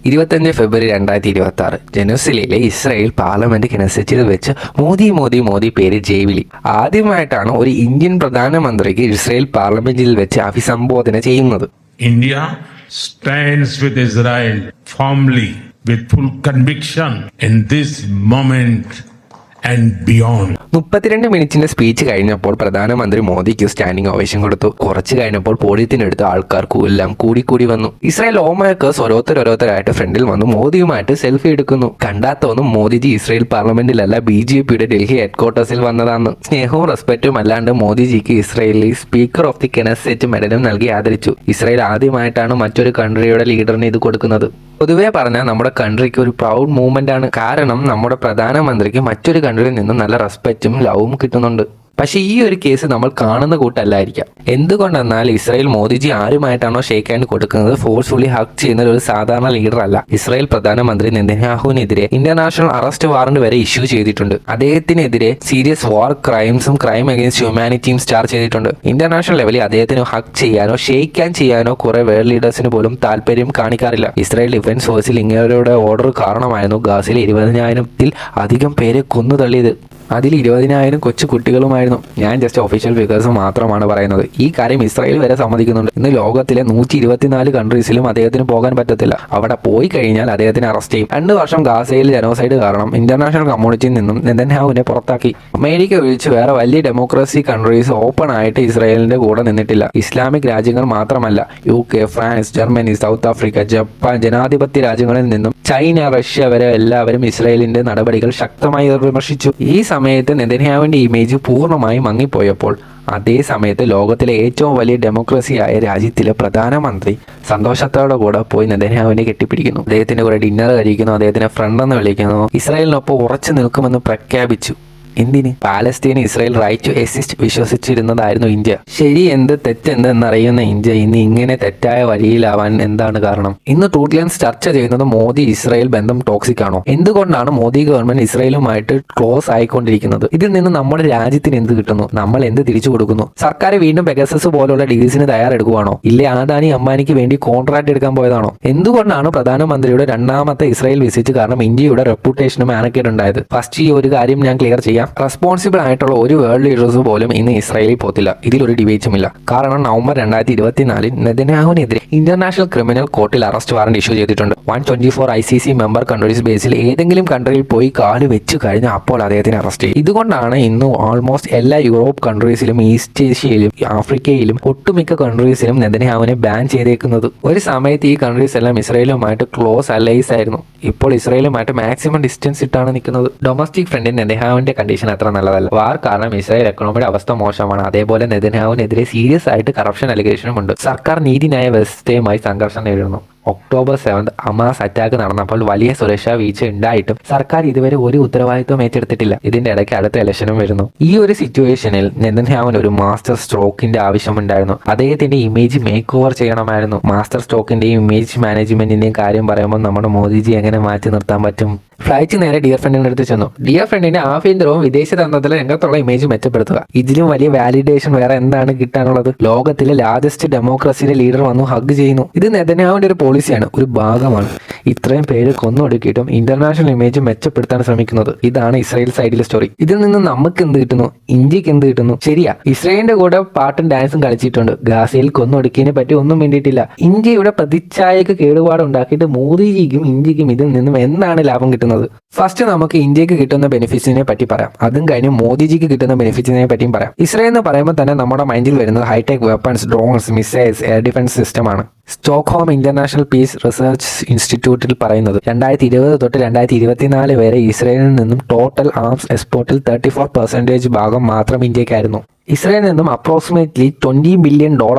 25 ഫെബ്രുവരി 2026 ജെറുസലേമിലെ Israel parliament കിനസെറ്റിൽ വെച്ച് മോദി പേര് ജയ്. ആദ്യമായിട്ടാണ് ഒരു ഇന്ത്യൻ പ്രധാനമന്ത്രിക്ക് ഇസ്രായേൽ പാർലമെന്റിൽ വെച്ച് അഭിസംബോധന ചെയ്യുന്നത്. India stands with Israel firmly with full conviction in this moment and beyond. 32 മിനിറ്റിന്റെ speech കഴിഞ്ഞപ്പോൾ പ്രധാനമന്ത്രി മോദിക്ക് സ്റ്റാൻഡിംഗ് ഓവേഷൻ കൊടുത്തു. കുറച്ച് കഴിഞ്ഞപ്പോൾ പോഡിയത്തിനെടുത്ത ആൾക്കാർക്കും എല്ലാം കൂടി വന്നു. ഇസ്രായേൽ ലോ മേക്കേഴ്സ് ഓരോരുത്തരായിട്ട് ഫ്രണ്ടിൽ വന്നു മോദിയുമായിട്ട് സെൽഫി എടുക്കുന്നു. കണ്ടാത്തോന്നും മോദിജി ഇസ്രായേൽ പാർലമെന്റിലല്ല BJPയുടെ ഡൽഹി ഹെഡ്ക്വാർട്ടേഴ്സിൽ വന്നതാണ്. സ്നേഹവും റെസ്പെക്റ്റും അല്ലാണ്ട് മോദിജിക്ക് ഇസ്രായേലി സ്പീക്കർ ഓഫ് ദി കെനസെറ്റ് മെഡലും നൽകി ആദരിച്ചു. ഇസ്രായേൽ ആദ്യമായിട്ടാണ് മറ്റൊരു കൺട്രിയുടെ ലീഡറിന് ഇത് കൊടുക്കുന്നത്. പൊതുവെ പറഞ്ഞാൽ നമ്മുടെ കൺട്രിക്ക് ഒരു പ്രൗഡ് മൂവ്മെന്റ് ആണ്. കാരണം നമ്മുടെ പ്രധാനമന്ത്രിക്ക് മറ്റൊരു കൺട്രിയിൽ നിന്നും നല്ല റെസ്പെക്റ്റും ലവും കിട്ടുന്നുണ്ട്. പക്ഷേ ഈ ഒരു കേസ് നമ്മൾ കാണുന്ന കൂട്ടല്ലായിരിക്കാം. എന്തുകൊണ്ടെന്നാൽ ഇസ്രായേൽ മോദിജി ആരുമായിട്ടാണോ ഷേക്ക് ഹാൻഡ് കൊടുക്കുന്നത് ഫോഴ്സ്ഫുള്ളി ഹഗ് ചെയ്യുന്ന ഒരു സാധാരണ ലീഡർ അല്ല. ഇസ്രായേൽ പ്രധാനമന്ത്രി നെതന്യാഹുവിനെതിരെ ഇന്റർനാഷണൽ അറസ്റ്റ് വാറന്റ് വരെ ഇഷ്യൂ ചെയ്തിട്ടുണ്ട്. അദ്ദേഹത്തിനെതിരെ സീരിയസ് വാർ ക്രൈംസും ക്രൈം അഗൈൻസ്റ്റ് ഹ്യൂമാനിറ്റിയും ചാർജ് ചെയ്തിട്ടുണ്ട്. ഇന്റർനാഷണൽ ലെവലിൽ അദ്ദേഹത്തിന് ഹഗ് ചെയ്യാനോ ഷേക്ക് ഹാൻഡ് ചെയ്യാനോ കുറെ വേൾഡ് ലീഡേഴ്സിന് പോലും താല്പര്യം കാണിക്കാറില്ല. ഇസ്രായേൽ ഡിഫൻസ് ഫോഴ്സിൽ ഇങ്ങനെയുടെ ഓർഡർ കാരണമായിരുന്നു ഗാസയിൽ 20,000-ൽ അധികം പേരെ കൊന്നു തള്ളിയത്. അതിൽ 20,000 കൊച്ചു കുട്ടികളുമായിരുന്നു. ഞാൻ ജസ്റ്റ് ഒഫീഷ്യൽ ഫിഗേഴ്സ് മാത്രമാണ് പറയുന്നത്. ഈ കാര്യം ഇസ്രായേൽ വരെ സമ്മതിക്കുന്നുണ്ട്. ഇന്ന് ലോകത്തിലെ 124 കൺട്രീസിലും അദ്ദേഹത്തിന് പോകാൻ പറ്റത്തില്ല. അവിടെ പോയി കഴിഞ്ഞാൽ അദ്ദേഹത്തിന് അറസ്റ്റ് ചെയ്യും. 2 വർഷം ഗാസയിൽ ജനോസൈഡ് കാരണം ഇന്റർനാഷണൽ കമ്മ്യൂണിറ്റിയിൽ നിന്നും നെതന്യാഹുവിനെ പുറത്താക്കി. അമേരിക്ക ഒഴിച്ച് വേറെ വലിയ ഡെമോക്രസി കൺട്രീസ് ഓപ്പൺ ആയിട്ട് ഇസ്രായേലിന്റെ കൂടെ നിന്നിട്ടില്ല. ഇസ്ലാമിക് രാജ്യങ്ങൾ മാത്രമല്ല, UK, France, Germany, south Africa, Japan, ജനാധിപത്യ രാജ്യങ്ങളിൽ നിന്നും ചൈന, റഷ്യ വരെ എല്ലാവരും ഇസ്രായേലിന്റെ നടപടികൾ ശക്തമായി വിമർശിച്ചു. ഈ സമയത്ത് നെതന്യാഹുവിന്റെ ഇമേജ് പൂർണ്ണമായി മങ്ങിപ്പോയപ്പോൾ അതേ സമയത്ത് ലോകത്തിലെ ഏറ്റവും വലിയ ഡെമോക്രസിയായ രാജ്യത്തിലെ പ്രധാനമന്ത്രി സന്തോഷത്തോടെ കൂടെ പോയി നെതന്യാഹുവിനെ കെട്ടിപ്പിടിക്കുന്നു. അദ്ദേഹത്തിന്റെ കൂടെ ഡിന്നർ കഴിക്കുന്നു, അദ്ദേഹത്തിനെ ഫ്രണ്ടെന്ന് വിളിക്കുന്നു, ഇസ്രായേലിനൊപ്പം ഉറച്ചു നിൽക്കുമെന്ന് പ്രഖ്യാപിച്ചു. എന്തിന്? പാലസ്തീന് ഇസ്രായേൽ റൈറ്റ് ടു എക്സിസ്റ്റ് വിശ്വസിച്ചിരുന്നതായിരുന്നു ഇന്ത്യ. ശരി എന്ത് തെറ്റെന്ത് എന്നറിയുന്ന ഇന്ത്യ ഇന്ന് ഇങ്ങനെ തെറ്റായ വഴിയിലാവാൻ എന്താണ് കാരണം? ഇന്ന് ട്രൂത്ത് ലൈൻസ് ചർച്ച ചെയ്യുന്നത് മോദി ഇസ്രായേൽ ബന്ധം ടോക്സിക് ആണോ? എന്തുകൊണ്ടാണ് മോദി ഗവൺമെന്റ് ഇസ്രായേലുമായിട്ട് ക്ലോസ് ആയിക്കൊണ്ടിരിക്കുന്നത്? ഇതിൽ നിന്ന് നമ്മുടെ രാജ്യത്തിന് എന്ത് കിട്ടുന്നു? നമ്മൾ എന്ത് തിരിച്ചു കൊടുക്കുന്നു? സർക്കാർ വീണ്ടും പെഗസസ് പോലുള്ള ഡീൽസിന് തയ്യാറെടുക്കുവാണോ? ഇല്ലേ അദാനി അംബാനിക്ക് വേണ്ടി കോൺട്രാക്ട് എടുക്കാൻ പോയതാണോ? എന്തുകൊണ്ടാണ് പ്രധാനമന്ത്രിയുടെ 2ാമത്തെ ഇസ്രായേൽ വിസിറ്റ് കാരണം ഇന്ത്യയുടെ റെപ്യൂട്ടേഷനും മാനക്കേടുണ്ടായത്? ഫസ്റ്റ് ഈ ഒരു കാര്യം ഞാൻ ക്ലിയർ ചെയ്യാം. റെസ്പോൺസിബിൾ ആയിട്ടുള്ള ഒരു വേൾഡ് ലീഡേഴ്സ് പോലും ഇന്ന് ഇസ്രായേലിൽ പോത്തില്ല. ഇതിലൊരു ഡിബേറ്റും ഇല്ല. കാരണം നവംബർ 2024 നെതന്യാഹുവിനെതിരെ ഇന്റർനാഷണൽ ക്രിമിനൽ കോർട്ടിൽ അറസ്റ്റ് വാറന്റ് ഇഷ്യൂ ചെയ്തിട്ടുണ്ട്. 124 ICC മെമ്പർ കൺട്രീസ് ബേസിൽ ഏതെങ്കിലും കൺട്രിയിൽ പോയി കാല് വെച്ച് കഴിഞ്ഞാൽ അപ്പോൾ അദ്ദേഹത്തിന് അറസ്റ്റ് ചെയ്യും. ഇതുകൊണ്ടാണ് ഇന്ന് ഓൾമോസ്റ്റ് എല്ലാ യൂറോപ്പ് കൺട്രീസിലും ഈസ്റ്റ് ഏഷ്യയിലും ആഫ്രിക്കയിലും ഒട്ടുമിക്ക കൺട്രീസിലും നെതന്യാഹുവിനെ ബാൻ ചെയ്തേക്കുന്നത്. ഒരു സമയത്ത് ഈ കൺട്രീസ് എല്ലാം ഇസ്രായേലുമായിട്ട് ക്ലോസ് അലൈസ് ആയിരുന്നു. ഇപ്പോൾ ഇസ്രായേലുമായിട്ട് മാക്സിമം ഡിസ്റ്റൻസ് ഇട്ടാണ് നിൽക്കുന്നത്. ഡൊമസ്റ്റിക് ഫ്രണ്ടിൽ നെതന്യാഹുവിന്റെ കണ്ടീഷൻ അത്ര നല്ലതല്ല. വാർ കാരണം ഇസ്രായേൽ എക്കണോമിയുടെ അവസ്ഥ മോശമാണ്. അതേപോലെ നെതന്യാഹുവിനെതിരെ സീരിയസ് ആയിട്ട് കറപ്ഷൻ അലിഗേഷനും ഉണ്ട്. സർക്കാർ നീതിന്യായ വ്യവസ്ഥയുമായി സംഘർഷം നേരിടുന്നു. ഒക്ടോബർ 7 ഹമാസ് അറ്റാക്ക് നടന്നപ്പോൾ വലിയ സുരക്ഷാ വീഴ്ച ഉണ്ടായിട്ടും സർക്കാർ ഇതുവരെ ഒരു ഉത്തരവാദിത്വം ഏറ്റെടുത്തിട്ടില്ല. ഇതിന്റെ ഇടയ്ക്ക് അടുത്ത ഇലക്ഷനും വരുന്നു. ഈ ഒരു സിറ്റുവേഷനിൽ നെതന്യാഹുവിന് ഒരു മാസ്റ്റർ സ്ട്രോക്കിന്റെ ആവശ്യമുണ്ടായിരുന്നു. അദ്ദേഹത്തിന്റെ ഇമേജ് മേക്ക് ഓവർ ചെയ്യണമായിരുന്നു. മാസ്റ്റർ സ്ട്രോക്കിന്റെയും ഇമേജ് മാനേജ്മെന്റിന്റെയും കാര്യം പറയുമ്പോൾ നമ്മുടെ മോദിജി എങ്ങനെ മാറ്റി നിർത്താൻ പറ്റും? ഫ്ലൈറ്റ് നേരെ ഡിയർ ഫ്രണ്ടിന്റെ അടുത്ത് ചെന്നു. ഡിയർ ഫ്രണ്ടിന്റെ ആഭ്യന്തരവും വിദേശ തന്ത്രത്തിലെ രംഗത്തുള്ള ഇമേജ് മെച്ചപ്പെടുത്തുക. ഇതിലും വലിയ വാലിഡേഷൻ വേറെ എന്താണ് കിട്ടാനുള്ളത്? ലോകത്തിലെ ലാർജസ്റ്റ് ഡെമോക്രസിയുടെ ലീഡർ വന്നു ഹഗ് ചെയ്യുന്നു. ഇത് നെതന്യാഹുവിന്റെ ഒരു പോളിസിയാണ്, ഒരു ഭാഗമാണ്. ഇത്രയും പേര് കൊന്നൊടുക്കിയിട്ടും ഇന്റർനാഷണൽ ഇമേജ് മെച്ചപ്പെടുത്താൻ ശ്രമിക്കുന്നത്. ഇതാണ് ഇസ്രായേൽ സൈഡിലെ സ്റ്റോറി. ഇതിൽ നിന്ന് നമുക്ക് എന്ത് കിട്ടുന്നു? ഇന്ത്യക്ക് എന്ത് കിട്ടുന്നു? ശരിയാ, ഇസ്രായേലിന്റെ കൂടെ പാട്ടും ഡാൻസും കളിച്ചിട്ടുണ്ട്. ഗാസയിൽ കൊന്നൊടുക്കിയതിനെ പറ്റി ഒന്നും വേണ്ടിയിട്ടില്ല. ഇന്ത്യയുടെ പ്രതിച്ഛായക്ക് കേടുപാട് ഉണ്ടാക്കിയിട്ട് മോദിജിക്കും ഇന്ത്യക്കും ഇതിൽ നിന്നും എന്താണ് ലാഭം കിട്ടുന്നത്? ഫസ്റ്റ് നമുക്ക് ഇന്ത്യക്ക് കിട്ടുന്ന ബെനിഫിറ്റ്സിനെ പറ്റി പറയാം. അതും കഴിഞ്ഞ് മോദിജിക്ക് കിട്ടുന്ന ബെനിഫിറ്റ്സിനെ പറ്റിയും പറയാം. ഇസ്രായേൽ എന്ന് പറയുമ്പോൾ തന്നെ നമ്മുടെ മൈൻഡിൽ വരുന്നത് hi-tech weapons, drones, missiles, air defence സിസ്റ്റമാണ്. സ്റ്റോക്ക്ഹോം ഇന്റർനാഷണൽ പീസ് റിസർച്ച് ഇൻസ്റ്റിറ്റ്യൂട്ടിൽ പറയുന്നത് 2020 തൊട്ട് 2024 വരെ ഇസ്രായേലിൽ നിന്നും ടോട്ടൽ ആംസ് എക്സ്പോർട്ടിൽ 34% ഭാഗം മാത്രം ഇന്ത്യക്കായിരുന്നു. ഇസ്രായേലിൽ നിന്നും അപ്രോക്സിമേറ്റ്ലി $20 ബില്യൺ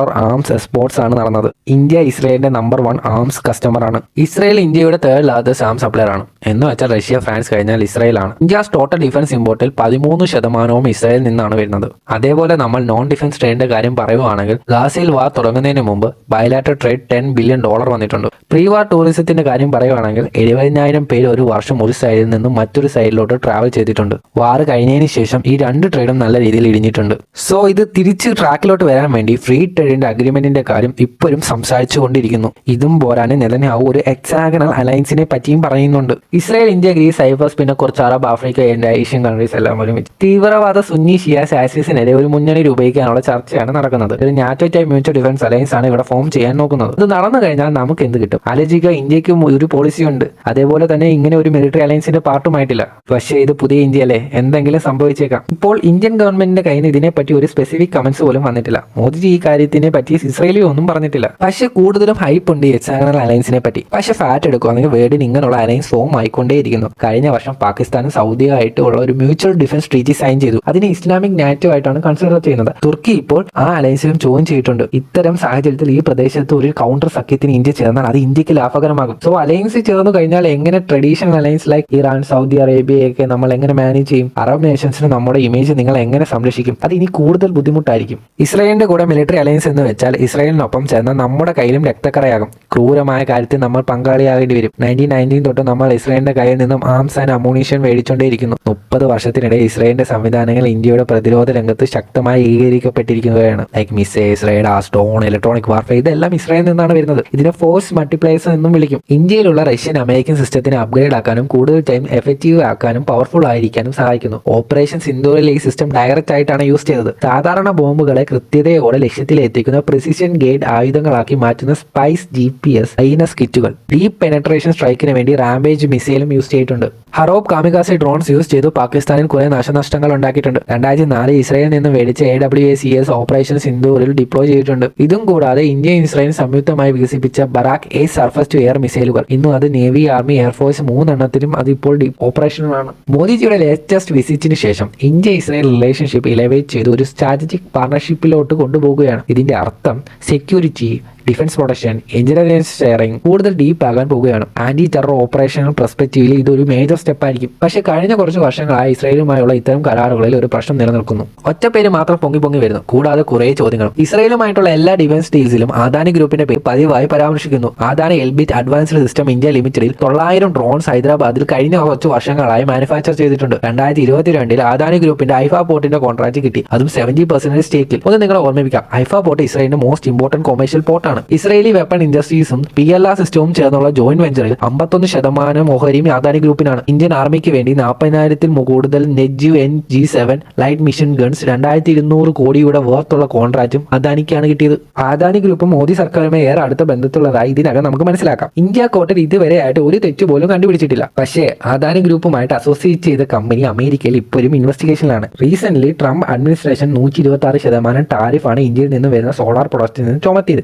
ആംസ് എക്സ്പോർട്സ് ആണ് നടന്നത്. ഇന്ത്യ ഇസ്രായേലിന്റെ നമ്പർ 1 ആംസ് കസ്റ്റമർ ആണ്. ഇസ്രായേൽ ഇന്ത്യയുടെ 3rd ലാർജസ്റ്റ് ആംസ് സപ്ലയർ ആണ്. എന്ന് വെച്ചാൽ റഷ്യ, ഫ്രാൻസ് കഴിഞ്ഞാൽ ഇസ്രായേലാണ്. ഇന്ത്യസ് ടോട്ടൽ ഡിഫൻസ് ഇമ്പോർട്ടിൽ 13% ഇസ്രായേലിൽ നിന്നാണ് വരുന്നത്. അതേപോലെ നമ്മൾ നോൺ ഡിഫൻസ് ട്രേഡിന്റെ കാര്യം പറയുവാണെങ്കിൽ ഗാസയിൽ വാർ തുടങ്ങുന്നതിന് മുമ്പ് ബയലാറ്ററൽ ട്രേഡ് $10 ബില്യൺ വന്നിട്ടുണ്ട്. പ്രീ വാർ ടൂറിസത്തിന്റെ കാര്യം പറയുവാണെങ്കിൽ 70,000 പേര് ഒരു വർഷം ഒരു സൈഡിൽ നിന്നും മറ്റൊരു സൈഡിലോട്ട് ട്രാവൽ ചെയ്തിട്ടുണ്ട്. വാർ കഴിഞ്ഞതിന് ശേഷം ഈ 2 ട്രേഡും നല്ല രീതിയിൽ ഇടിഞ്ഞിട്ടുണ്ട്. സോ ഇത് തിരിച്ച് ട്രാക്കിലോട്ട് വരാൻ വേണ്ടി ഫ്രീ ട്രേഡിന്റെ അഗ്രിമെന്റിന്റെ കാര്യം ഇപ്പോഴും സംസാരിച്ചുകൊണ്ടിരിക്കുന്നു. ഇതും പോരാന് നെതന്യാഹു ഒരു ഹെക്സാഗണൽ അലയൻസിനെ പറ്റിയും പറയുന്നുണ്ട്. ഇസ്രായേൽ, ഇന്ത്യ, ഗ്രീസ്, സൈപ്രസ്, പിന്നെ കുറച്ച് Arab, Africa and Asian countries എല്ലാം ഒരുമിച്ച് തീവ്രവാദ സുന്നി ഷിയ ആക്സിസിനെതിരെ ഒരു മുന്നണി രൂപീകരിക്കാനുള്ള ചർച്ചയാണ് നടക്കുന്നത്. ഒരു NATO type mutual defence alliance ആണ് ഇവിടെ ഫോം ചെയ്യാൻ നോക്കുന്നത്. ഇത് നടന്നു കഴിഞ്ഞാൽ നമുക്ക് എന്ത് കിട്ടും? ആലോചിക്കുക, ഇന്ത്യക്ക് ഒരു പോളിസി ഉണ്ട്, അതേപോലെ തന്നെ ഇങ്ങനെ ഒരു മിലിറ്ററി അലയൻസിന്റെ പാർട്ടുമായിട്ടില്ല. പക്ഷേ ഇത് പുതിയ ഇന്ത്യയല്ലേ, എന്തെങ്കിലും സംഭവിച്ചേക്കാം. ഇപ്പോൾ ഇന്ത്യൻ ഗവൺമെന്റിന്റെ കയ്യിൽ നിന്ന് ഇതിനെപ്പറ്റി ഒരു സ്പെസിഫിക് കമന്റ്സ് പോലും വന്നിട്ടില്ല. മോദിജി ഈ കാര്യത്തിനെ പറ്റി ഇസ്രായേലി ഒന്നും പറഞ്ഞിട്ടില്ല. പക്ഷേ കൂടുതലും ഹൈപ്പ് ഉണ്ട് ഹെക്സാഗണൽ അലയൻസിനെ പറ്റി. പക്ഷേ ഫാറ്റ് എടുക്കുകയാണെങ്കിൽ വേർഡിന് ഇങ്ങനെയുള്ള അലയൻസ് ഫോം ആയിക്കൊണ്ടേയിരിക്കുന്നു. കഴിഞ്ഞ വർഷം പാകിസ്ഥാനും സൗദിയായിട്ട് ഉള്ള ഒരു മ്യൂച്വൽ ഡിഫൻസ് ട്രീറ്റി സൈൻ ചെയ്തു. അതിനെ ഇസ്ലാമിക് നാറ്റോ ആയിട്ടാണ് കൺസിഡർ ചെയ്യുന്നത്. തുർക്കി ഇപ്പോൾ ആ അലയൻസിലും ജോയിൻ ചെയ്തിട്ടുണ്ട്. ഇത്തരം സാഹചര്യത്തിൽ ഈ പ്രദേശത്ത് ഒരു കൗണ്ടർ സഖ്യത്തിന് ഇന്ത്യ ചേർന്നാൽ അത് ഇന്ത്യക്ക് ലാഭകരമാകും. സോ അലയൻസ് ചേർന്ന് കഴിഞ്ഞാൽ എങ്ങനെ traditional alliance like Iran, Saudi അറേബ്യയൊക്കെ നമ്മൾ എങ്ങനെ മാനേജ് ചെയ്യും? അറബ് നേഷൻസിന് നമ്മുടെ ഇമേജ് നിങ്ങൾ എങ്ങനെ സംരക്ഷിക്കും? അത് ഇനി കൂടുതൽ ബുദ്ധിമുട്ടായിരിക്കും. ഇസ്രായേലിന്റെ കൂടെ മിലിറ്ററി അലയൻസ് എന്ന് വെച്ചാൽ ഇസ്രായേലിനൊപ്പം ചേർന്നാൽ നമ്മുടെ കയ്യിലും രക്തക്കറയാകും. ക്രൂരമായ കാര്യത്തിൽ നമ്മൾ പങ്കാളിയാകേണ്ടി വരും. 1919 തൊട്ട് നമ്മൾ ഇസ്രായേലിന്റെ കയ്യിൽ നിന്നും ആംസ് ആൻഡ് അമൂണിഷൻ മേടിച്ചുകൊണ്ടേയിരിക്കുന്നു. 30 വർഷത്തിനിടെ ഇസ്രായേലിന്റെ സംവിധാനങ്ങൾ ഇന്ത്യയുടെ പ്രതിരോധ രംഗത്ത് ശക്തമായി ഏകീകരിക്കപ്പെട്ടിരിക്കുകയാണ്. Like missiles, radar, drone, electronic warfare, ഇതെല്ലാം ഇസ്രായേലിൽ നിന്നാണ് വരുന്നത്. ഇതിനെ ഫോഴ്സ് മൾട്ടിപ്ലൈസ് എന്നും വിളിക്കും. ഇന്ത്യയിലുള്ള റഷ്യൻ അമേരിക്കൻ സിസ്റ്റത്തിനെ അപ്ഗ്രേഡ് ആക്കാനും കൂടുതൽ ടൈം എഫക്റ്റീവ് ആക്കാനും പവർഫുൾ ആയിരിക്കാനും സഹായിക്കുന്നു. ഓപ്പറേഷൻ സിന്ദൂറിൽ ഈ സിസ്റ്റം ഡയറക്റ്റ് ആയിട്ടാണ് യൂസ് ചെയ്തത്. സാധാരണ ബോംബുകളെ കൃത്യതയോടെ ലക്ഷ്യത്തിലെത്തിക്കുന്ന പ്രിസിഷൻ ഗൈഡ് ആയുധങ്ങളാക്കി മാറ്റുന്ന സ്പൈസ് GPS ഐനസ് കിറ്റുകൾ, ഡീപ് പെനട്രേഷൻ സ്ട്രൈക്കിന് വേണ്ടി റാംബേജ് മിസൈലും യൂസ് ചെയ്തിട്ടുണ്ട്. ഹറോബ് കാമികാസെ ഡ്രോൺസ് യൂസ് ചെയ്തു പാകിസ്ഥാനിൽ കുറെ നാശനഷ്ടങ്ങൾ ഉണ്ടാക്കിയിട്ടുണ്ട്. 2004 ഇസ്രായേലിൽ നിന്ന് മേടിച്ച AWACS ഓപ്പറേഷൻ സിന്ദൂറിൽ ഡിപ്ലോയ് ചെയ്തിട്ടുണ്ട്. ഇതും കൂടാതെ ഇന്ത്യയും ഇസ്രായേലും സംയുക്തമായി വികസിപ്പിച്ച Barak A surface to air മിസൈലുകൾ, ഇന്നും അത് നേവി, ആർമി, എയർഫോഴ്സ് 3 എണ്ണത്തിലും അതിപ്പോൾ ഓപ്പറേഷനിലാണ്. മോദിജിയുടെ ലേറ്റസ്റ്റ് വിസിറ്റിന് ശേഷം ഇന്ത്യ ഇസ്രായേൽ റിലേഷൻഷിപ്പ് ഇലവേറ്റ് ചെയ്ത് ഒരു സ്ട്രാറ്റജിക് പാർട്ണർഷിപ്പിലോട്ട് കൊണ്ടുപോകുകയാണ്. ഇതിന്റെ അർത്ഥം security, defence protection, engineering sharing കൂടുതൽ ഡീപ്പ് ആകാൻ പോവുകയാണ്. ആന്റി ടെറർ ഓപ്പറേഷണൽ പെർസ്പെക്റ്റീവിൽ ഇതൊരു മേജർ സ്റ്റെപ്പ് ആയിരിക്കും. പക്ഷേ കഴിഞ്ഞ കുറച്ച് വർഷങ്ങളായി ഇസ്രായേലുമായുള്ള ഇത്തരം കരാറുകളിൽ ഒരു പ്രശ്നം നിലനിൽക്കുന്നു. ഒറ്റ പേര് മാത്രം പൊങ്ങി വരുന്നു, കൂടാതെ കുറേ ചോദ്യങ്ങളും. ഇസ്രായേലുമായിട്ടുള്ള എല്ലാ ഡിഫൻസ് ഡീൽസിലും അദാനി ഗ്രൂപ്പിന്റെ പേര് പതിവായി പരാമർശിക്കുന്നു. Adani Elbit advanced system India ലിമിറ്റഡിൽ 900 ഡ്രോൺസ് ഹൈദരാബാദിൽ കഴിഞ്ഞ കുറച്ച് വർഷങ്ങളായി മാനുഫാക്ചർ ചെയ്തിട്ടുണ്ട്. 2022 അദാനി ഗ്രൂപ്പിന്റെ ഐഫ പോർട്ടിന്റെ കോൺട്രാക്ട് കിട്ടി, അതും 70% സ്റ്റേക്കിൽ. ഒന്ന് നിങ്ങളെ ഓർമ്മിപ്പിക്കാം, ഐഫ പോർട്ട് ഇസ്രായേലിന്റെ മോസ്റ്റ് ഇമ്പോർട്ടന്റ് കൊമേഴ്ഷ്യൽ പോർട്ടാണ്. ഇസ്രായേലി വെപ്പൺ ഇൻഡസ്ട്രീസും PLR സിസ്റ്റവും ചേർന്നുള്ള ജോയിന്റ് വെഞ്ചറിൽ 51% ഓഹരിയും അദാനി ഗ്രൂപ്പിനാണ്. ഇന്ത്യൻ ആർമിക്ക് വേണ്ടി 40,000-ൽ കൂടുതൽ നെജീവ് NG7 ലൈറ്റ് മിഷൻ ഗൺസ് 2200 കോടിയുടെ വർത്തുള്ള കോൺട്രാക്റ്റും അദാനിക്കാണ് കിട്ടിയത്. അദാനി ഗ്രൂപ്പ് മോദി സർക്കാരുമായി ഏറെ അടുത്ത ബന്ധത്തുള്ളതായി ഇതിനകം നമുക്ക് മനസ്സിലാക്കാം. ഇന്ത്യ കോർട്ടിൽ ഇതുവരെയായിട്ട് ഒരു തെറ്റ് പോലും കണ്ടുപിടിച്ചിട്ടില്ല. പക്ഷേ അദാനി ഗ്രൂപ്പുമായിട്ട് അസോസിയേറ്റ് ചെയ്ത കമ്പനി അമേരിക്കയിൽ ഇപ്പോഴും ഇൻവെസ്റ്റിഗേഷനിലാണ്. റീസെന്റ് ട്രംപ് അഡ്മിനിസ്ട്രേഷൻ 126% ടാരിഫാണ് ഇന്ത്യയിൽ നിന്ന് വരുന്ന സോളാർ പ്രൊഡക്റ്റിൽ നിന്ന് ചുമത്തിയത്.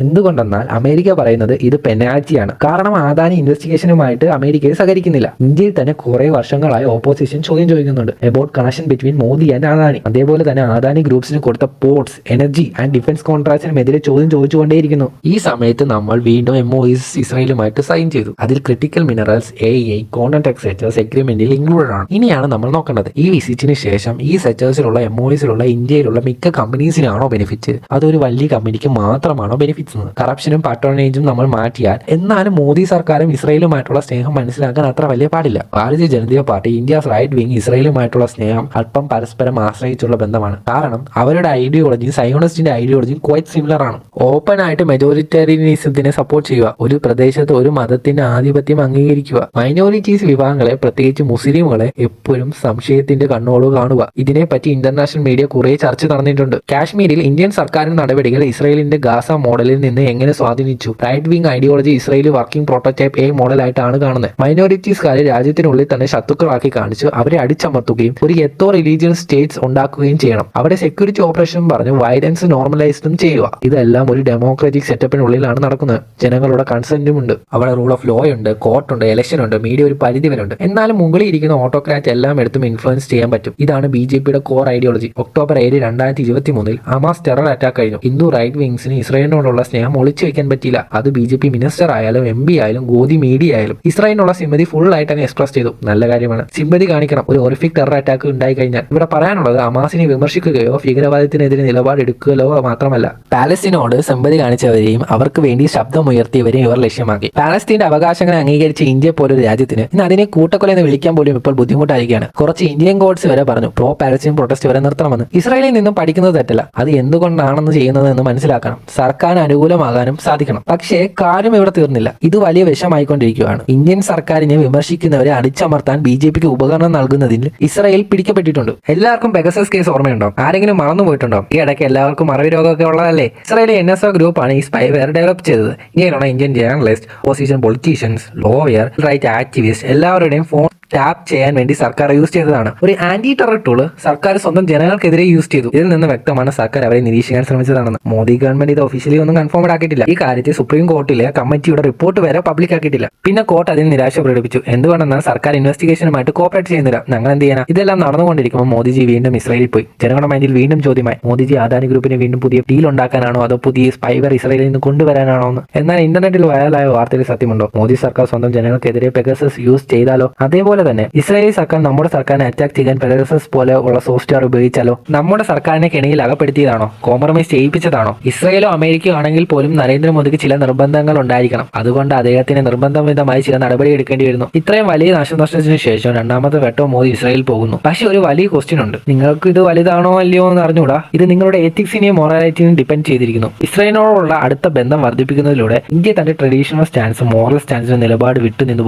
എന്തുകൊണ്ടെന്നാൽ അമേരിക്ക പറയുന്നത് ഇത് പെനാൽറ്റിയാണ്. കാരണം അദാനി ഇൻവെസ്റ്റിഗേഷനുമായിട്ട് അമേരിക്കയിൽ സഹകരിക്കുന്നില്ല. ഇന്ത്യയിൽ തന്നെ കുറെ വർഷങ്ങളായി ഓപ്പോസിഷൻ ചോദ്യം ചോദിക്കുന്നുണ്ട് about connection between Modi and Adani. അതേപോലെ തന്നെ അദാനി ഗ്രൂപ്പ്സിന് കൊടുത്ത പോർട്സ്, എനർജി ആൻഡ് ഡിഫൻസ് കോൺട്രാക്റ്റിനുമെതിരെ ചോദ്യം ചോദിച്ചുകൊണ്ടേയിരിക്കുന്നു. ഈ സമയത്ത് നമ്മൾ വീണ്ടും MOUs ഇസ്രായേലുമായിട്ട് സൈൻ ചെയ്തു. അതിൽ critical minerals, AI, content etcetera എഗ്രിമെന്റിൽ ഇൻക്ലൂഡഡ് ആണ്. ഇനിയാണ് നമ്മൾ നോക്കേണ്ടത്, ഈ വിസിറ്റിന് ശേഷം ഈ സെക്ടേഴ്സിലുള്ള MOUസിലുള്ള ഇന്ത്യയിലുള്ള മിക്ക കമ്പനീസിനാണോ ബെനിഫിറ്റ്, അതൊരു വലിയ കമ്പനിക്ക് മാത്രമാണോ ബെനിഫിറ്റ്സ്? കറപ്ഷനും പാട്രോണേജും നമ്മൾ മാറ്റിയാൽ എന്നാലും മോദി സർക്കാരും ഇസ്രായേലുമായിട്ടുള്ള സ്നേഹം മനസ്സിലാക്കാൻ അത്ര വലിയ പാടില്ല. Bharatiya Janata Party, India's right wing, ഇസ്രായേലുമായിട്ടുള്ള സ്നേഹം അല്പം പരസ്പരം ആശ്രയിച്ചുള്ള ബന്ധമാണ്. കാരണം അവരുടെ ഐഡിയോളജിയും സയോണിസ്റ്റിന്റെ ഐഡിയോളജിയും ക്വൈറ്റ് സിമിലർ ആണ്. ഓപ്പൺ ആയിട്ട് മെജോറിറ്റേറിയനിസത്തിനെ സപ്പോർട്ട് ചെയ്യുക, ഒരു പ്രദേശത്ത് ഒരു മതത്തിന്റെ ആധിപത്യം അംഗീകരിക്കുക, മൈനോറിറ്റീസ് വിഭാഗങ്ങളെ പ്രത്യേകിച്ച് മുസ്ലിമുകളെ എപ്പോഴും സംശയത്തിന്റെ കണ്ണോട് കാണുക. ഇതിനെപ്പറ്റി ഇന്റർനാഷണൽ മീഡിയ കുറെ ചർച്ച നടന്നിട്ടുണ്ട്. കാശ്മീരിൽ ഇന്ത്യൻ സർക്കാരിന്റെ നടപടികൾ ഇസ്രായേലിന്റെ ഗാസ മോഡലിൽ നിന്ന് എങ്ങനെ സ്വാധീനിച്ചു? Right wing ideology Israeli working prototype A മോഡലായിട്ടാണ് കാണുന്നത്. മൈനോറിറ്റീസുകാരെ രാജ്യത്തിനുള്ളിൽ തന്നെ ശത്രുക്കളാക്കി കാണിച്ച് അവരെ അടിച്ചമർത്തുകയും ഒരു എത്തോ റിലീജിയൻ സ്റ്റേറ്റ്സ് ഉണ്ടാക്കുകയും ചെയ്യണം. അവിടെ സെക്യൂരിറ്റി ഓപ്പറേഷൻ പറഞ്ഞ് വയലൻസ് നോർമലൈസ്ഡും ചെയ്യുക. ഇതെല്ലാം ഒരു ഡെമോക്രാറ്റിക് സെറ്റപ്പിനുള്ളിലാണ് നടക്കുന്നത്. ജനങ്ങളുടെ കൺസെന്റും ഉണ്ട്. അവിടെ റൂൾ ഓഫ് ലോ ഉണ്ട്, കോർട്ടുണ്ട്, ഇലക്ഷൻ ഉണ്ട്, മീഡിയ ഒരു പരിധി വരെ ഉണ്ട്. എന്നാലും മുകളിൽ ഇരിക്കുന്ന ഓട്ടോക്രാറ്റ് എല്ലാം എടുത്തും ഇൻഫ്ലുവൻസ് ചെയ്യാൻ പറ്റും. ഇതാണ് BJPയുടെ core ideology. October 7, 2023 Hamas terror attack കഴിഞ്ഞു. ഹിന്ദു റൈറ്റ് വിങ്സിന് ഇസ്രായേലിനോടുള്ള ഇസ്രായേലിനോടുള്ള സ്നേഹം ഒളിച്ചു വെക്കാൻ പറ്റിയില്ല. അത് BJP മിനിസ്റ്റർ ആയാലും MP ആയാലും ഗോദി മീഡിയ ആയാലും ഇസ്രായേലിനുള്ള സിമ്പതി ഫുൾ ആയിട്ട് അങ്ങ് എക്സ്പ്രസ് ചെയ്തു. നല്ല കാര്യമാണ്, സിമ്പതി കാണിക്കണം. ഒരു ഹൊറിഫിക് ടെറർ അറ്റാക്ക് ഉണ്ടായി കഴിഞ്ഞാൽ ഇവിടെ പറയാനുള്ളത് ഹമാസിനെ വിമർശിക്കുകയോ ഭീകരവാദത്തിനെതിരെ നിലപാടെടുക്കുകയോ മാത്രമല്ല, പാലസ്തീനോട് സിമ്പതി കാണിച്ചവരെയും അവർക്ക് വേണ്ടി ശബ്ദമുയർത്തിയവരെയും ഇവർ ലക്ഷ്യമാക്കി. പാലസ്തീന്റെ അവകാശങ്ങളെ അംഗീകരിച്ച ഇന്ത്യ പോലൊരു രാജ്യത്തിന് ഇന്ന് അതിനെ കൂട്ടക്കൊല എന്ന് വിളിക്കാൻ പോലും ഇപ്പോൾ ബുദ്ധിമുട്ടായിരിക്കുകയാണ്. കുറച്ച് ഇന്ത്യൻ കോഡ്സ് വരെ പറഞ്ഞു പ്രോ പാലസ്തീൻ പ്രൊട്ടസ്റ്റ് വരെ നിർത്തണമെന്ന്. ഇസ്രായേലിൽ നിന്നും പഠിക്കുന്നത് തെറ്റല്ല, അത് എന്തുകൊണ്ടാണെന്ന് ചെയ്യുന്നത് എന്ന് മനസ്സിലാക്കണം. സർക്കാരിന് അനുകൂലമാകാനും സാധിക്കണം. പക്ഷേ കാര്യം ഇവിടെ തീർന്നില്ല. ഇത് വലിയ വിഷമായിക്കൊണ്ടിരിക്കുകയാണ്. ഇന്ത്യൻ സർക്കാരിനെ വിമർശിക്കുന്നവരെ അടിച്ചമർത്താൻ BJPക്ക് ഉപകരണം നൽകുന്നതിൽ ഇസ്രായേൽ പിടിക്കപ്പെട്ടിട്ടുണ്ട്. എല്ലാവർക്കും പെഗസസ് കേസ് ഓർമ്മയുണ്ടോ? ആരെങ്കിലും മറന്നുപോയിട്ടുണ്ടോ? ഈ ഇടയ്ക്ക് എല്ലാവർക്കും മറവി രോഗമൊക്കെ ഉള്ളതല്ലേ? ഇസ്രായേലി NSO ഗ്രൂപ്പാണ് ഈ സ്പൈവെയർ ഡെവലപ്പ് ചെയ്തത്. ഇങ്ങനെയുള്ള Indian journalist, opposition politicians, lawyer, right activist എല്ലാവരുടെയും ഫോൺ ടാപ്പ് ചെയ്യാൻ വേണ്ടി സർക്കാർ യൂസ് ചെയ്തതാണ്. ഒരു ആന്റി ടെറർ ടൂള് സർക്കാർ സ്വന്തം ജനങ്ങൾക്കെതിരെ യൂസ് ചെയ്തു. ഇതിൽ നിന്ന് വ്യക്തമാണ് സർക്കാർ അവരെ നിരീക്ഷിക്കാൻ ശ്രമിച്ചതാണെന്ന്. മോദി ഗവൺമെന്റ് ഇത് ഒഫീഷ്യലി ഒന്നും കൺഫേം ആക്കിയിട്ടില്ല. ഈ കാര്യത്തിൽ സുപ്രീം കോർട്ടിലെ കമ്മിറ്റിയുടെ റിപ്പോർട്ട് വരെ പബ്ലിക് ആക്കിയിട്ടില്ല. പിന്നെ കോർട്ട് അതിന് നിരാശ പ്രകടിപ്പിച്ചു. എന്തുകൊണ്ടെന്നാൽ സർക്കാർ ഇൻവെസ്റ്റിഗേഷനുമായിട്ട് കോപ്പറേറ്റ് ചെയ്യുന്നില്ല. ഞങ്ങൾ എന്ത് ചെയ്യാനാ? ഇതെല്ലാം നടന്നുകൊണ്ടിരിക്കുമ്പോൾ മോദിജി വീണ്ടും ഇസ്രായേലിൽ പോയി. ജനങ്ങളുടെ മൈൻഡിൽ വീണ്ടും ചോദ്യമായി, മോദിജി അദാനി ഗ്രൂപ്പിന് വീണ്ടും പുതിയ ഡീൽ ഉണ്ടാക്കാനാണോ അതോ പുതിയ സ്പൈവർ ഇസ്രായേലിൽ നിന്ന് കൊണ്ടുവരാനാണോ എന്ന്. എന്നാൽ ഇന്റർനെറ്റിൽ വൈറലായ വാർത്തയിൽ സത്യമുണ്ടോ? മോദി സർക്കാർ സ്വന്തം ജനങ്ങൾക്കെതിരെ പെഗസസ് യൂസ് ചെയ്താലോ? അതേപോലെ തന്നെ ഇസ്രായേലി സർക്കാർ നമ്മുടെ സർക്കാരിനെ അറ്റാക്ക് ചെയ്യാൻ പെഗസസ് പോലെ ഉള്ള സോഫ്റ്റ്വെയർ ഉപയോഗിച്ചാലോ? നമ്മുടെ സർക്കാരിനെ കെണിയിൽ അകപ്പെടുത്തിയതാണോ? കോംപ്രമൈസ് ചെയ്യിപ്പിച്ചതാണോ? ഇസ്രായേലോ അമേരിക്കയോ ആണെങ്കിൽ പോലും നരേന്ദ്രമോദിക്ക് ചില നിർബന്ധങ്ങൾ ഉണ്ടായിരിക്കണം. അതുകൊണ്ട് അദ്ദേഹത്തിന് നിർബന്ധമായി ചില നടപടി എടുക്കേണ്ടി വരുന്നു. ഇത്രയും വലിയ നാശനഷ്ടത്തിന് ശേഷം രണ്ടാമത്തെ വട്ടം മോദി ഇസ്രായേൽ പോകുന്നു. പക്ഷേ ഒരു വലിയ ക്വസ്റ്റ്യൻ ഉണ്ട്. നിങ്ങൾക്ക് ഇത് വലുതാണോ അല്ലയോ എന്ന് അറിഞ്ഞുകൂടാ. ഇത് നിങ്ങളുടെ എത്തിക്സിനെയും മൊറാലിറ്റിയും ഡിപ്പെൻഡ് ചെയ്തിരിക്കുന്നു. ഇസ്രായേലിനോടുള്ള അടുത്ത ബന്ധം വർദ്ധിപ്പിക്കുന്നതിലൂടെ ഇന്ത്യ തന്റെ ട്രഡീഷണൽ സ്റ്റാൻസ്, മോറൽ സ്റ്റാൻസിന്റെ നിലപാട് വിട്ടു നിന്ന്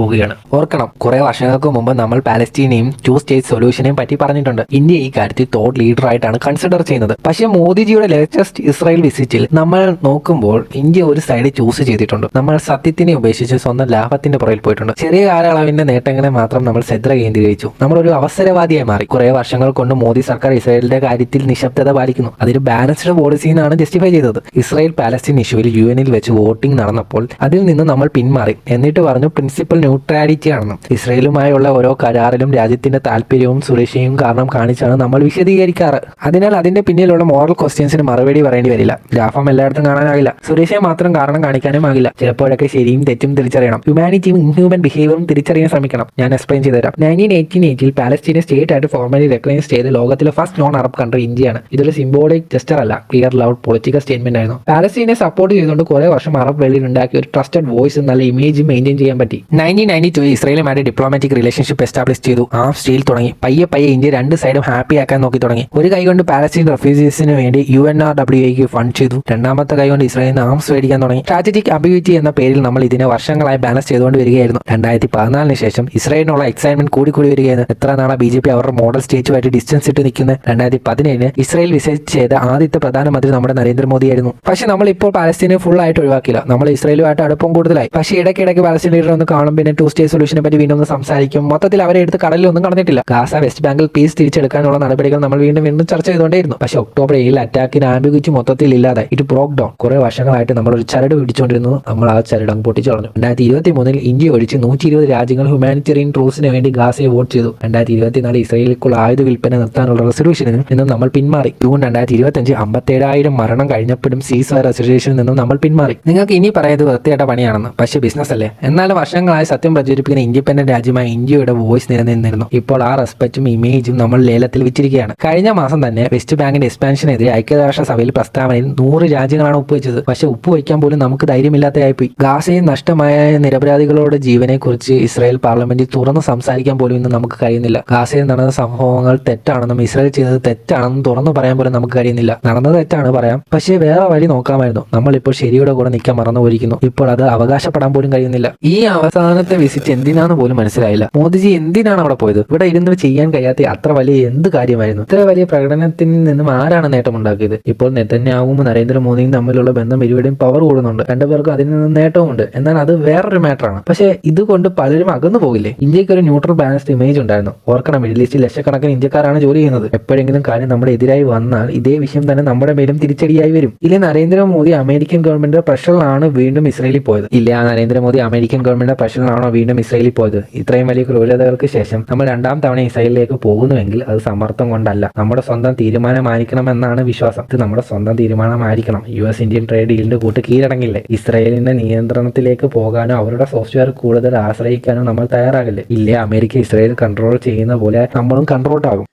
പോവുകയാണ്. ഓർക്കണം, കുറെ വർഷങ്ങൾക്ക് മുമ്പ് നമ്മൾ പാലസ്തീനെയും 2 സ്റ്റേറ്റ് സൊല്യൂഷനെയും പറ്റി പറഞ്ഞിട്ടുണ്ട്. ഇന്ത്യ ഈ കാര്യത്തിൽ തോട്ട് ലീഡർ ആയിട്ടാണ് കൺസിഡർ ചെയ്യുന്നത്. പക്ഷേ മോദിജിയുടെ ലേറ്റസ്റ്റ് ഇസ്രായേൽ വിസിറ്റിൽ നമ്മൾ നോക്കുമ്പോൾ ഇന്ത്യ ഒരു സൈഡ് ചൂസ് ചെയ്തിട്ടുണ്ട്. നമ്മൾ സത്യത്തിനെ ഉപേക്ഷിച്ച് സ്വന്തം ലാഭത്തിന്റെ പുറകിൽ പോയിട്ടുണ്ട്. ചെറിയ കാലയളവിന്റെ നേട്ടങ്ങളെ മാത്രം നമ്മൾ ശ്രദ്ധ കേന്ദ്രീകരിച്ചു. നമ്മളൊരു അവസരവാദിയായി മാറി. കുറെ വർഷങ്ങൾ കൊണ്ട് മോദി സർക്കാർ ഇസ്രായേലിന്റെ കാര്യത്തിൽ നിശബ്ദത പാലിക്കുന്നു. അതൊരു ബാലൻസ്ഡ് പോളിസി എന്നാണ് ജസ്റ്റിഫൈ ചെയ്തത്. ഇസ്രായേൽ പാലസ്തീൻ ഇഷ്യൂവിൽ UN വെച്ച് വോട്ടിംഗ് നടന്നപ്പോൾ അതിൽ നിന്ന് നമ്മൾ പിന്മാറി. എന്നിട്ട് പറഞ്ഞു പ്രിൻസിപ്പൽ ന്യൂട്രാലിറ്റി ആണെന്ന്. ഇസ്രായേലുമായുള്ള ഓരോ കരാറിലും രാജ്യത്തിന്റെ താല്പര്യവും സുരക്ഷയും കാരണം കാണിച്ചാണ് നമ്മൾ വിശദീകരിക്കാറ്. അതിനാൽ അതിന്റെ പിന്നിലുള്ള മോറൽ ക്വസ്റ്റ്യൻസിന് മറുപടി പറയേണ്ടി വരില്ല. ലാഭം എല്ലായിടത്തും കാണാനാകില്ല. സുരക്ഷയെ മാത്രം കാരണം കാണിക്കാനും ആകില്ല. ചിലപ്പോഴൊക്കെ ശരിയും തെറ്റും തിരിച്ചറിയണം. ഹ്യൂമാനിറ്റിയും ഇൻഹ്യൂമൻ ബിഹേവിയറും തിരിച്ചറിയാൻ ശ്രമിക്കണം. ഞാൻ എക്സ്പ്ലെയിൻ ചെയ്തുതരാം. 1988 പാലസ്തീനെ സ്റ്റേറ്റ് ആയിട്ട് ഫോർമലി റെക്കഗ്നൈസ് ചെയ്ത് ലോകത്തിലെ ഫസ്റ്റ് നോൺ അറബ് കൺട്രി ഇന്ത്യയാണ്. ഇതൊരു സിംബോളിക് ജസ്റ്റർ അല്ല, ക്ലിയർ ലൗഡ് പൊളിറ്റിക്കൽ സ്റ്റേറ്റ്മെന്റ് ആയിരുന്നു. പാലസ്തീനെ സപ്പോർട്ട് ചെയ്തുകൊണ്ട് കുറെ വർഷം അറബ് വേൾഡിൽ ഉണ്ടാക്കിയ ഒരു ട്രസ്റ്റഡ് വോയിസും നല്ല ഇമേജ് മെയിൻറ്റെയിൻ ചെയ്യാൻ പറ്റി. 1992 ഇസ്രായേലുമായിട്ട് ഡിപ്ലോമാറ്റിക് റിലേഷൻഷിപ്പ് എസ്റ്റാബ്ലിഷ് ചെയ്തു. ആർംസ് ഡീൽ തുടങ്ങി. പയ്യെ ഇന്ത്യ രണ്ട് സൈഡും ഹാപ്പി ആക്കാൻ നോക്കി തുടങ്ങി. ഒരു കൈ കൊണ്ട് പാലസ്തീൻ റെഫ്യൂജീസിന് വേണ്ടി UNRWAക്ക് ഫണ്ട് ചെയ്തു. രണ്ടാമത്തെ കൈ കൊണ്ട് ഇസ്രായേലിന് ആംസ് മേടിക്കാൻ തുടങ്ങി. സ്ട്രാറ്റജിക് അംബിഗ്വിറ്റി എന്ന പേരിൽ നമ്മൾ ഇതിനെ വർഷങ്ങളായി ബാലൻസ് ചെയ്തുകൊണ്ട് വരികയായിരുന്നു. 2014 ശേഷം ഇസ്രായേലിനുള്ള എക്സൈറ്റ്മെന്റ് കൂടി വരികയായിരുന്നു. എത്ര നാളെ BJP അവരുടെ മോഡൽ സ്റ്റേറ്റുമായിട്ട് ഡിസ്റ്റൻസ് ഇട്ട് നിൽക്കുന്നത്. 2017 ഇസ്രായേൽ വിസിറ്റ് ചെയ്ത ആദ്യത്തെ പ്രധാനമന്ത്രി നമ്മുടെ നരേന്ദ്രമോദിയായിരുന്നു. പക്ഷെ നമ്മൾ ഇപ്പോൾ പാലസ്തീനെ ഫുൾ ആയിട്ട് ഒഴിവാക്കില്ല. നമ്മൾ ഇസ്രായേലുമായിട്ട് അടുപ്പം കൂടുതലായി. പക്ഷേ ഇടയ്ക്കിടയ്ക്ക് പാലസ്തീൻ ലീഡർ ഒന്ന് കാണും. പിന്നെ 2 സ്റ്റേറ്റ് സൊല്യൂഷനെ പറ്റി വീണ്ടും ഒന്ന് സംസാരിക്കും. മൊത്തത്തിൽ അവരെ എടുത്ത് കടലിലൊന്നും കടന്നിട്ടില്ല. ഗാസ, വെസ്റ്റ് ബാങ്കിൽ പീസ് തിരിച്ചെടുക്കാനുള്ള നടപടികൾ നമ്മൾ വീണ്ടും ചർച്ച ചെയ്തുകൊണ്ടേയിരുന്നു. പക്ഷേ ഒക്ടോബർ 7 അറ്റാക്കിന് ആംബിഗ്വിറ്റി മൊത്തത്തിൽ ഇല്ലാതായി. It broke down. കുറെ വർഷങ്ങളായിട്ട് നമ്മൾ ഒരു ചരട് പിടിച്ചുകൊണ്ടിരുന്നു. നമ്മൾ ആ ചരട് അങ്ങ് പൊട്ടിച്ചു കളഞ്ഞു. 2023 ഇന്ത്യ ഒഴിച്ച് 120 രാജ്യങ്ങൾ ഹ്യൂമാനിറ്റേറിയൻ ട്രൂസിന് വേണ്ടി ഗാസയെ വോട്ട് ചെയ്തു. 2024 ഇസ്രായേലിലേക്കുള്ള ആയുധ വിൽപ്പന നിർത്താനുള്ള റെസൊല്യൂഷനിൽ നിന്നും നമ്മൾ പിന്മാറി. ജൂൺ 2025 57,000 മരണം കഴിഞ്ഞപ്പോഴും സീസ് ഫയർ റെസൊല്യൂഷനിൽ നിന്നും നമ്മൾ പിന്മാറി. നിങ്ങൾക്ക് ഇനി പറയുന്നത് വൃത്തിയായിട്ട പണിയാണെന്ന്. പക്ഷേ ബിസിനസ് അല്ലേ? എന്നാലും വർഷങ്ങളായി സത്യം പ്രചരിപ്പിക്കുന്ന ഇൻഡിപെൻഡന്റ് രാജ്യമായ ഇന്ത്യയുടെ വോയിസ് നിലനിന്നിരുന്നു. ഇപ്പോൾ ആ റെസ്പെക്റ്റും ഇമേജും നമ്മൾ ലേലത്തിൽ വിറ്റിരിക്കുകയാണ്. കഴിഞ്ഞ മാസം തന്നെ വെസ്റ്റ് ബാങ്കിന്റെ എക്സ്പാൻഷനെതിരെ ഐക്യരാഷ്ട്ര സഭയിൽ പ്രസ്താവനയിൽ 100 രാജ്യങ്ങളാണ് ഒപ്പുവെച്ചത്. പക്ഷെ ഒപ്പുവയ്ക്കാൻ പോലും നമുക്ക് ധൈര്യമില്ലാത്തതായിപ്പോയി. ഗാസയിൽ നഷ്ടമായ നിരപരാധികളുടെ ജീവനെ കുറിച്ച് ഇസ്രായേൽ പാർലമെന്റിൽ തുറന്ന് സംസാരിക്കാൻ പോലും ഇന്ന് നമുക്ക് കഴിയുന്നില്ല. ഗാസയിൽ നടന്ന സംഭവങ്ങൾ തെറ്റാണെന്നും ഇസ്രായേൽ ചെയ്തത് തെറ്റാണെന്നും തുറന്നു പറയാൻ പോലും നമുക്ക് കഴിയുന്നില്ല. നടന്നത് തെറ്റാണ് പറയാം, പക്ഷേ വേറെ വഴി നോക്കാമായിരുന്നു. നമ്മളിപ്പോൾ ശരിയുടെ കൂടെ നിൽക്കാൻ മറന്നുപോയിരിക്കുന്നു. ഇപ്പോൾ അത് അവകാശപ്പെടാൻ പോലും കഴിയുന്നില്ല. ഈ അവസാനത്തെ വിസിറ്റ് എന്തിനാന്ന് പോലും മനസ്സിലായില്ല. മോദിജി എന്തിനാണ് അവിടെ പോയത്? ഇവിടെ ഇരുന്ന് ചെയ്യാൻ കഴിയാത്ത അത്ര വലിയ എന്ത് കാര്യമായിരുന്നു? ഇത്ര വലിയ പ്രകടനത്തിൽ നിന്നും ആരാണ് നേട്ടമുണ്ടാക്കിയത്? ഇപ്പോൾ നെതന്യാഹുവും നരേന്ദ്രമോദിയും തമ്മിലുള്ള ബന്ധം ഇരുവരുടെയും പവർ കൂടുന്നുണ്ട്. രണ്ടുപേർക്കും അതിൽ നിന്ന് നേട്ടവുമുണ്ട്. എന്നാൽ അത് വേറൊരു മാറ്ററാണ്. പക്ഷേ ഇതുകൊണ്ട് പലരും അകന്നു പോകില്ലേ? ഇന്ത്യക്ക് ഒരു ന്യൂട്രൽ ബാലൻസ്ഡ് ഇമേജ് ഉണ്ടായിരുന്നു. ഓർക്കണം, മിഡിൽ ഈസ്റ്റിൽ ലക്ഷക്കണക്കിന് ഇന്ത്യക്കാരാണ് ജോലി ചെയ്യുന്നത്. എപ്പോഴെങ്കിലും കാര്യം നമ്മുടെ എതിരായി വന്നാൽ ഇതേ വിഷയം തന്നെ നമ്മുടെ മേലും തിരിച്ചടിയായി വരും. ഇല്ല, നരേന്ദ്രമോദി അമേരിക്കൻ ഗവൺമെന്റിന്റെ പ്രഷറിലാണ് വീണ്ടും ഇസ്രായേലിൽ പോയത്. ഇല്ല, നരേന്ദ്രമോദി അമേരിക്കൻ ഗവൺമെന്റിന്റെ പ്രഷറിലാണോ വീണ്ടും ഇസ്രായേലിൽ പോയത്? ഇത്രയും വലിയ ക്രൂരതകൾക്ക് ശേഷം നമ്മൾ രണ്ടാം തവണ ഇസ്രായേലിലേക്ക് പോകുന്നുവെങ്കിൽ അത് സമ്മർദ്ദം കൊണ്ടല്ല, നമ്മുടെ സ്വന്തം തീരുമാനമായിരിക്കണമെന്നാണ് വിശ്വാസം. ഇത് നമ്മുടെ സ്വന്തം തീരുമാനമായിരിക്കണം. US ഇന്ത്യൻ ട്രേഡ് ഡീലിന്റെ കൂട്ട് കീഴടങ്ങില്ലേ? ഇസ്രായേലിന്റെ നിയന്ത്രണത്തിലേക്ക് പോകാനോ അവരുടെ സോഫ്റ്റ്വെയർ കൂടുതൽ ആശ്രയിക്കാനോ നമ്മൾ തയ്യാറാകില്ലേ? ഇല്ലേ, അമേരിക്ക ഇസ്രായേൽ കൺട്രോൾ ചെയ്യുന്ന പോലെ നമ്മളും കൺട്രോൾഡ് ആകും.